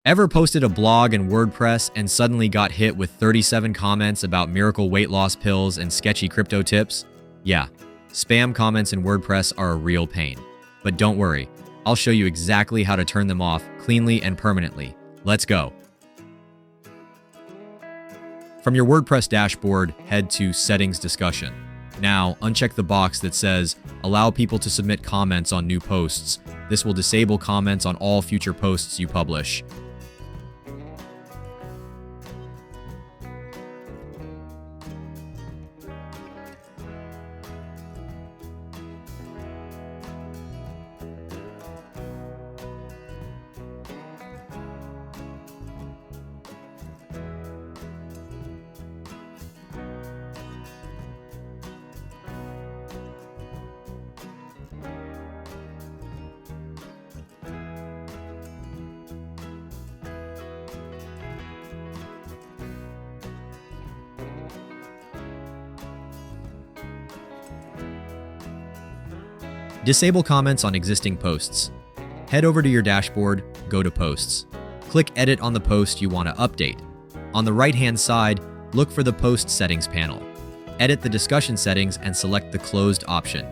Ever posted a blog in WordPress and suddenly got hit with 37 comments about miracle weight loss pills and sketchy crypto tips? Yeah, spam comments in WordPress are a real pain. But don't worry, I'll show you exactly how to turn them off cleanly and permanently. Let's go. From your WordPress dashboard, head to Settings Discussion. Now, uncheck the box that says Allow people to submit comments on new posts. This will disable comments on all future posts you publish. Disable comments on existing posts. Head over to your dashboard, go to Posts. Click Edit on the post you want to update. On the right-hand side, look for the Post Settings panel. Edit the discussion settings and select the Closed option.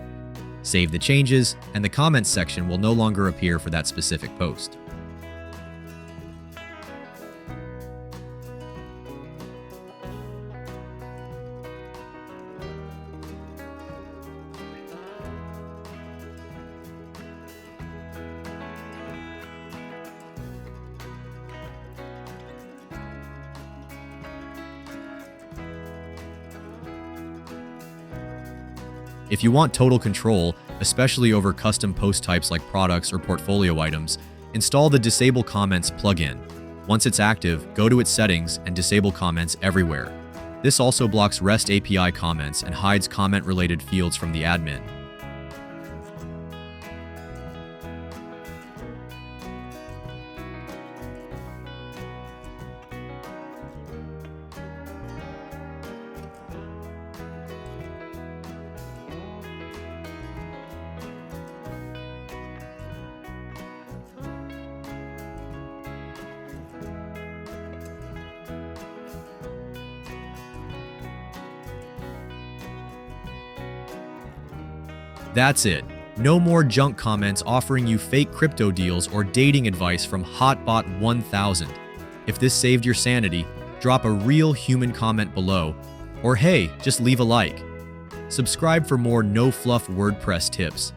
Save the changes, and the Comments section will no longer appear for that specific post. If you want total control, especially over custom post types like products or portfolio items, install the Disable Comments plugin. Once it's active, go to its settings and disable comments everywhere. This also blocks REST API comments and hides comment-related fields from the admin. That's it. No more junk comments offering you fake crypto deals or dating advice from Hotbot 1000. If this saved your sanity, drop a real human comment below, or hey, just leave a like. Subscribe for more no-fluff WordPress tips.